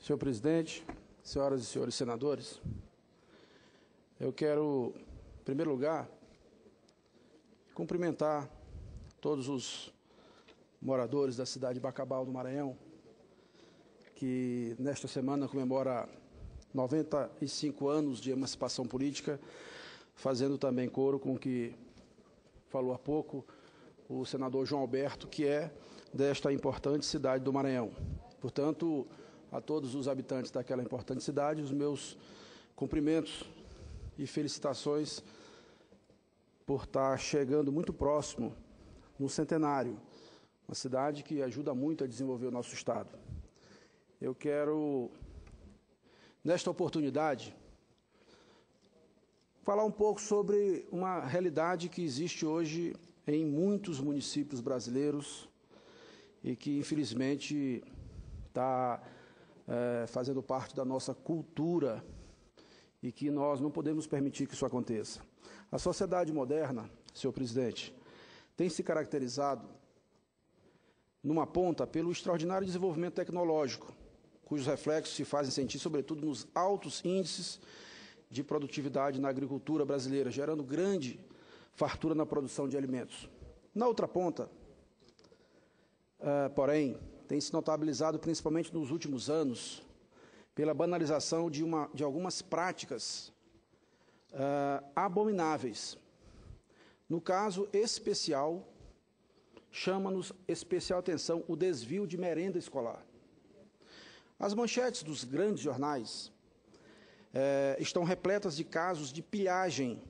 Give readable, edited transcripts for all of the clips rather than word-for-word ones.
Senhor presidente, senhoras e senhores senadores, eu quero, em primeiro lugar, cumprimentar todos os moradores da cidade de Bacabal, do Maranhão, que nesta semana comemora 95 anos de emancipação política, fazendo também coro com o que falou há pouco o senador João Alberto, que é desta importante cidade do Maranhão. Portanto, a todos os habitantes daquela importante cidade, os meus cumprimentos e felicitações por estar chegando muito próximo no centenário, uma cidade que ajuda muito a desenvolver o nosso Estado. Eu quero, nesta oportunidade, falar um pouco sobre uma realidade que existe hoje em muitos municípios brasileiros e que, infelizmente, está fazendo parte da nossa cultura e que nós não podemos permitir que isso aconteça. A sociedade moderna, senhor presidente, tem se caracterizado, numa ponta, pelo extraordinário desenvolvimento tecnológico, cujos reflexos se fazem sentir, sobretudo, nos altos índices de produtividade na agricultura brasileira, gerando grande fartura na produção de alimentos. Na outra ponta, porém, tem se notabilizado, principalmente nos últimos anos, pela banalização de algumas práticas abomináveis. No caso especial, chama-nos especial atenção o desvio de merenda escolar. As manchetes dos grandes jornais estão repletas de casos de pilhagem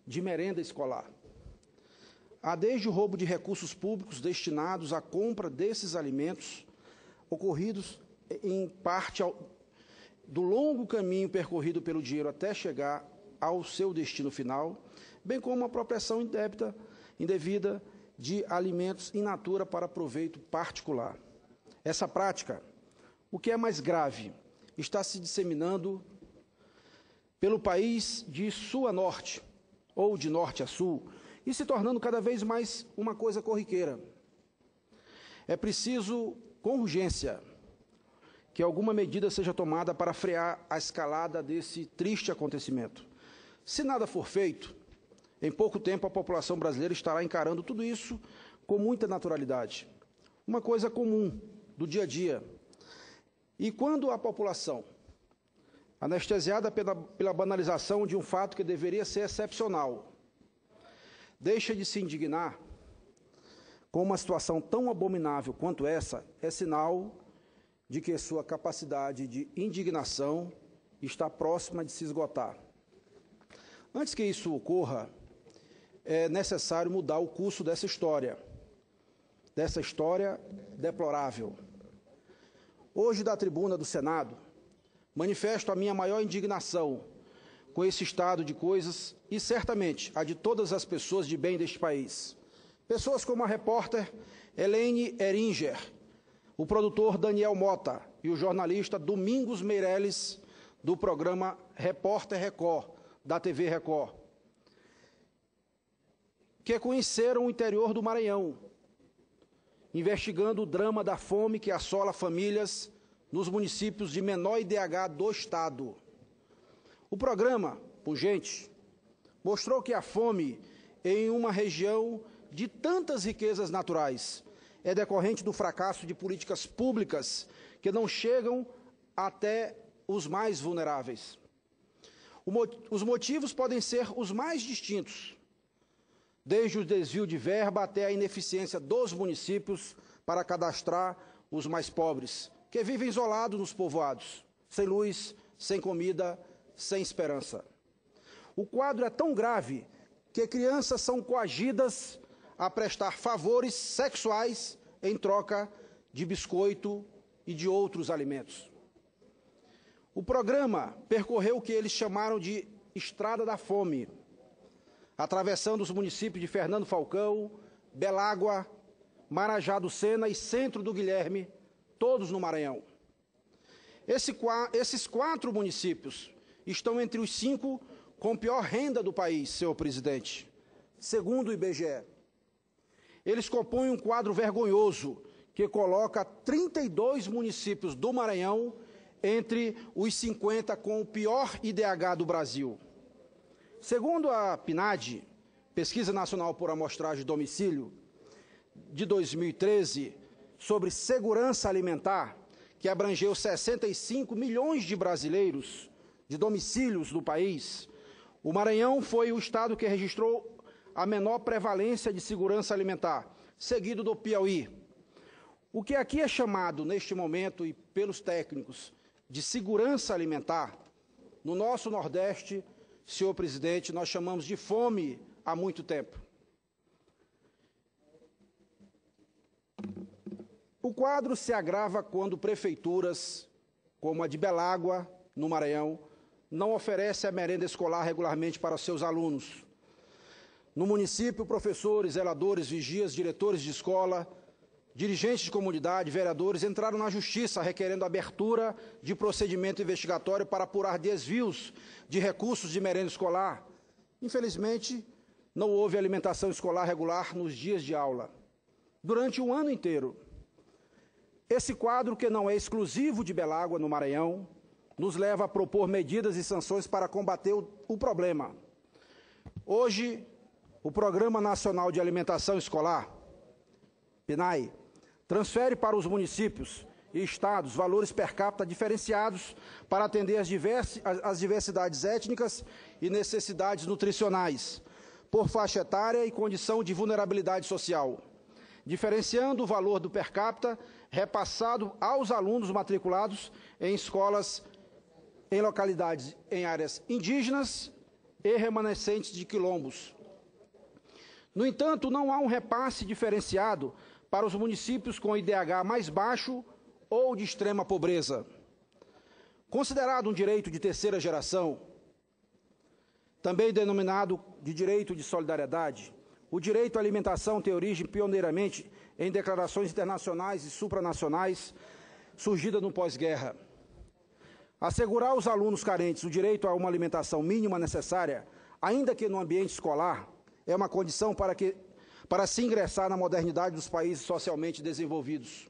de merenda escolar. Há desde o roubo de recursos públicos destinados à compra desses alimentos, ocorridos em parte do longo caminho percorrido pelo dinheiro até chegar ao seu destino final, bem como a apropriação indevida de alimentos in natura para proveito particular. Essa prática, o que é mais grave, está se disseminando pelo país de sul a norte, ou de norte a sul, e se tornando cada vez mais uma coisa corriqueira. É preciso, com urgência, que alguma medida seja tomada para frear a escalada desse triste acontecimento. Se nada for feito, em pouco tempo a população brasileira estará encarando tudo isso com muita naturalidade. Uma coisa comum do dia a dia. E quando a população, anestesiada pela banalização de um fato que deveria ser excepcional, deixa de se indignar com uma situação tão abominável quanto essa, é sinal de que sua capacidade de indignação está próxima de se esgotar. Antes que isso ocorra, é necessário mudar o curso dessa história deplorável. Hoje, da tribuna do Senado, manifesto a minha maior indignação com esse estado de coisas e, certamente, a de todas as pessoas de bem deste país. Pessoas como a repórter Elaine Eringer, o produtor Daniel Mota e o jornalista Domingos Meirelles, do programa Repórter Record, da TV Record, que conheceram o interior do Maranhão, investigando o drama da fome que assola famílias nos municípios de menor IDH do Estado. O programa, pungente, mostrou que a fome em uma região de tantas riquezas naturais é decorrente do fracasso de políticas públicas que não chegam até os mais vulneráveis. Os motivos podem ser os mais distintos, desde o desvio de verba até a ineficiência dos municípios para cadastrar os mais pobres, que vivem isolados nos povoados, sem luz, sem comida, sem esperança. O quadro é tão grave que crianças são coagidas a prestar favores sexuais em troca de biscoito e de outros alimentos. O programa percorreu o que eles chamaram de Estrada da Fome, atravessando os municípios de Fernando Falcão, Belágua, Marajá do Sena e Centro do Guilherme, todos no Maranhão. Esses 4 municípios estão entre os 5 com pior renda do país, senhor presidente, segundo o IBGE. Eles compõem um quadro vergonhoso que coloca 32 municípios do Maranhão entre os 50 com o pior IDH do Brasil. Segundo a PNAD, Pesquisa Nacional por Amostragem de Domicílio, de 2013, sobre segurança alimentar, que abrangeu 65 milhões de brasileiros, de domicílios do país, o Maranhão foi o estado que registrou a menor prevalência de segurança alimentar, seguido do Piauí. O que aqui é chamado, neste momento, e pelos técnicos, de segurança alimentar, no nosso Nordeste, senhor presidente, nós chamamos de fome há muito tempo. O quadro se agrava quando prefeituras, como a de Belágua, no Maranhão, não oferecem a merenda escolar regularmente para seus alunos. No município, professores, zeladores, vigias, diretores de escola, dirigentes de comunidade, vereadores entraram na justiça requerendo abertura de procedimento investigatório para apurar desvios de recursos de merenda escolar. Infelizmente, não houve alimentação escolar regular nos dias de aula. Durante um ano inteiro. Esse quadro, que não é exclusivo de Belágua, no Maranhão, nos leva a propor medidas e sanções para combater o problema. Hoje, o Programa Nacional de Alimentação Escolar, PNAE, transfere para os municípios e estados valores per capita diferenciados para atender as diversidades étnicas e necessidades nutricionais, por faixa etária e condição de vulnerabilidade social, diferenciando o valor do per capita repassado aos alunos matriculados em escolas em localidades em áreas indígenas e remanescentes de quilombos. No entanto, não há um repasse diferenciado para os municípios com IDH mais baixo ou de extrema pobreza. Considerado um direito de terceira geração, também denominado de direito de solidariedade, o direito à alimentação tem origem pioneiramente em declarações internacionais e supranacionais surgidas no pós-guerra. Assegurar aos alunos carentes o direito a uma alimentação mínima necessária, ainda que no ambiente escolar, é uma condição para se ingressar na modernidade dos países socialmente desenvolvidos.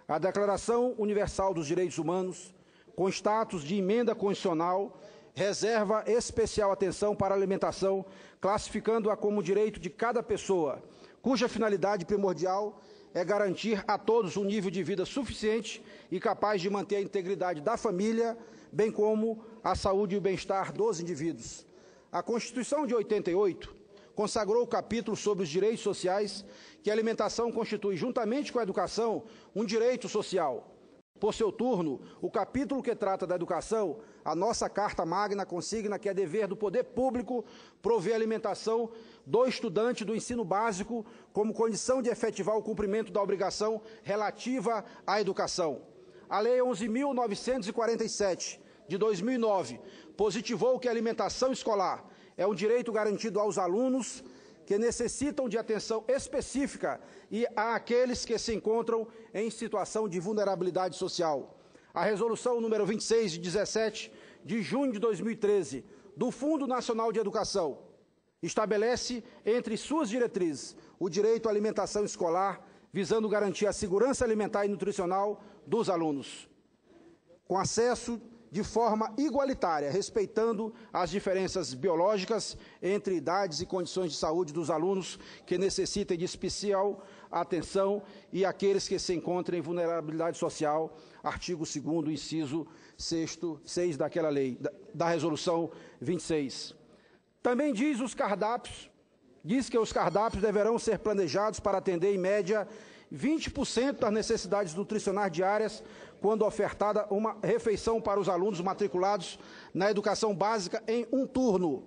A Declaração Universal dos Direitos Humanos, com status de emenda constitucional, reserva especial atenção para a alimentação, classificando-a como direito de cada pessoa, cuja finalidade primordial é garantir a todos um nível de vida suficiente e capaz de manter a integridade da família, bem como a saúde e o bem-estar dos indivíduos. A Constituição de 88 consagrou o capítulo sobre os direitos sociais, que a alimentação constitui, juntamente com a educação, um direito social. Por seu turno, o capítulo que trata da educação, a nossa Carta Magna consigna que é dever do poder público prover alimentação do estudante do ensino básico como condição de efetivar o cumprimento da obrigação relativa à educação. A Lei 11.947, de 2009, positivou que a alimentação escolar é um direito garantido aos alunos que necessitam de atenção específica e àqueles que se encontram em situação de vulnerabilidade social. A Resolução número 26, de 17 de junho de 2013, do Fundo Nacional de Educação, estabelece entre suas diretrizes o direito à alimentação escolar, visando garantir a segurança alimentar e nutricional dos alunos, com acesso de forma igualitária, respeitando as diferenças biológicas entre idades e condições de saúde dos alunos que necessitem de especial atenção e aqueles que se encontrem em vulnerabilidade social, artigo 2º, inciso 6 daquela lei, da Resolução 26. Também diz que os cardápios deverão ser planejados para atender, em média, 20% das necessidades nutricionais diárias, quando ofertada uma refeição para os alunos matriculados na educação básica em um turno.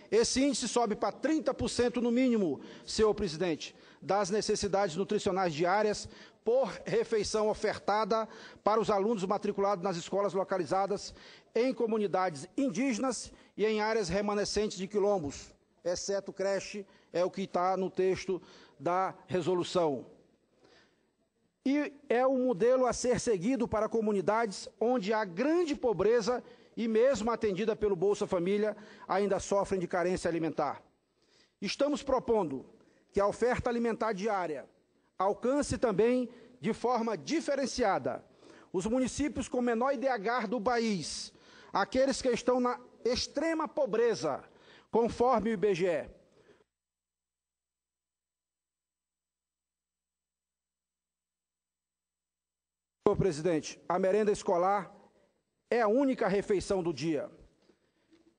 Esse índice sobe para 30% no mínimo, senhor presidente, das necessidades nutricionais diárias por refeição ofertada para os alunos matriculados nas escolas localizadas em comunidades indígenas e em áreas remanescentes de quilombos, exceto creche, é o que está no texto da resolução. E é um modelo a ser seguido para comunidades onde há grande pobreza e, mesmo atendida pelo Bolsa Família, ainda sofrem de carência alimentar. Estamos propondo que a oferta alimentar diária alcance também, de forma diferenciada, os municípios com menor IDH do país, aqueles que estão na extrema pobreza, conforme o IBGE. Senhor presidente, a merenda escolar é a única refeição do dia.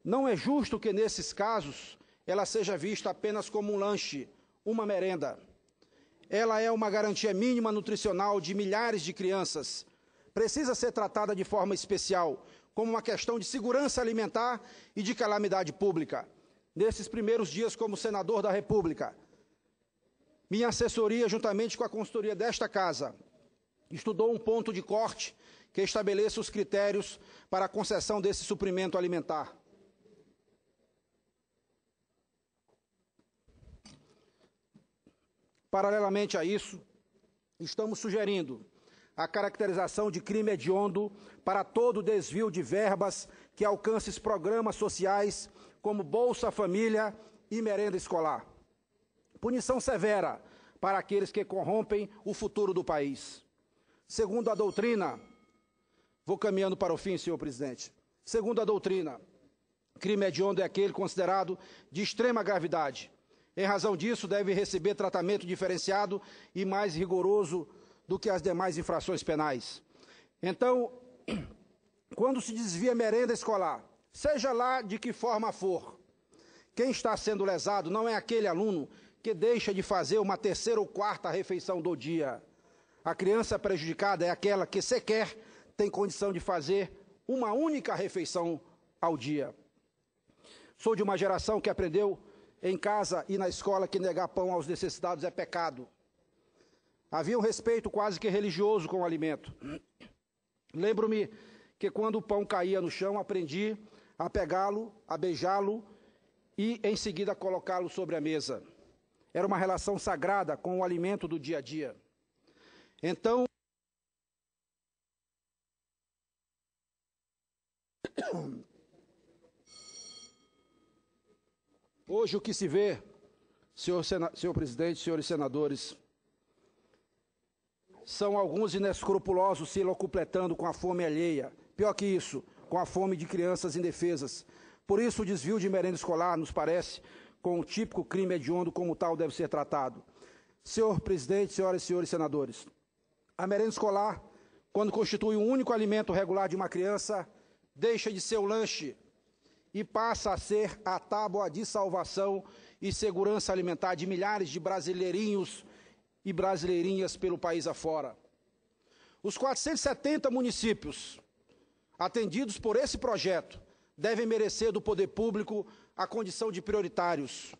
Não é justo que, nesses casos, ela seja vista apenas como um lanche, uma merenda. Ela é uma garantia mínima nutricional de milhares de crianças. Precisa ser tratada de forma especial, como uma questão de segurança alimentar e de calamidade pública. Nesses primeiros dias como senador da República, minha assessoria, juntamente com a consultoria desta Casa, estudou um ponto de corte que estabeleça os critérios para a concessão desse suprimento alimentar. Paralelamente a isso, estamos sugerindo a caracterização de crime hediondo para todo desvio de verbas que alcance programas sociais como Bolsa Família e merenda escolar. Punição severa para aqueles que corrompem o futuro do país. Segundo a doutrina, vou caminhando para o fim, senhor presidente. Segundo a doutrina, crime hediondo é aquele considerado de extrema gravidade. Em razão disso, deve receber tratamento diferenciado e mais rigoroso do que as demais infrações penais. Então, quando se desvia merenda escolar, seja lá de que forma for, quem está sendo lesado não é aquele aluno que deixa de fazer uma terceira ou quarta refeição do dia. A criança prejudicada é aquela que sequer tem condição de fazer uma única refeição ao dia. Sou de uma geração que aprendeu em casa e na escola que negar pão aos necessitados é pecado. Havia um respeito quase que religioso com o alimento. Lembro-me que quando o pão caía no chão, aprendi a pegá-lo, a beijá-lo e, em seguida, colocá-lo sobre a mesa. Era uma relação sagrada com o alimento do dia a dia. Então, hoje o que se vê, senhor presidente, senhores senadores, são alguns inescrupulosos se locupletando com a fome alheia. Pior que isso, com a fome de crianças indefesas. Por isso, o desvio de merenda escolar nos parece com o típico crime hediondo, como tal deve ser tratado. Senhor presidente, senhoras e senhores senadores, a merenda escolar, quando constitui um único alimento regular de uma criança, deixa de ser o lanche e passa a ser a tábua de salvação e segurança alimentar de milhares de brasileirinhos e brasileirinhas pelo país afora. Os 470 municípios atendidos por esse projeto devem merecer do poder público a condição de prioritários.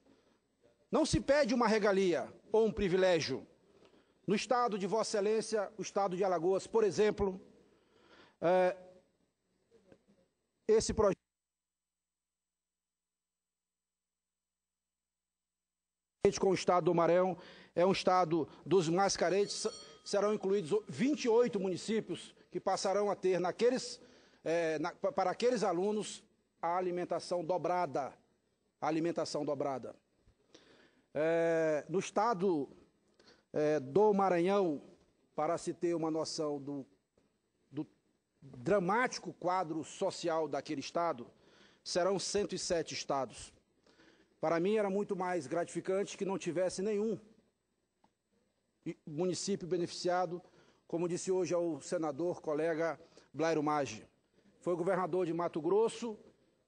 Não se pede uma regalia ou um privilégio. No estado de Vossa Excelência, o estado de Alagoas, por exemplo, esse projeto com o estado do Maranhão é um estado dos mais carentes, serão incluídos 28 municípios que passarão a ter para aqueles alunos a alimentação dobrada. No estado do Maranhão, para se ter uma noção do dramático quadro social daquele estado, serão 107 estados. Para mim era muito mais gratificante que não tivesse nenhum município beneficiado, como disse hoje ao senador, colega Blairo Maggi. Foi governador de Mato Grosso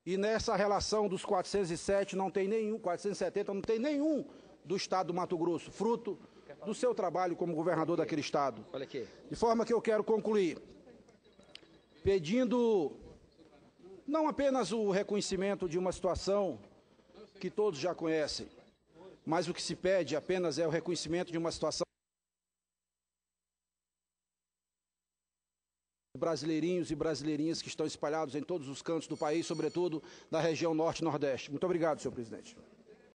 e nessa relação dos 407 não tem nenhum, 470 não tem nenhum do estado do Mato Grosso, fruto do seu trabalho como governador daquele estado. De forma que eu quero concluir pedindo não apenas o reconhecimento de uma situação que todos já conhecem, mas o que se pede apenas é o reconhecimento de uma situação de brasileirinhos e brasileirinhas que estão espalhados em todos os cantos do país, sobretudo na região norte e nordeste. Muito obrigado, senhor presidente.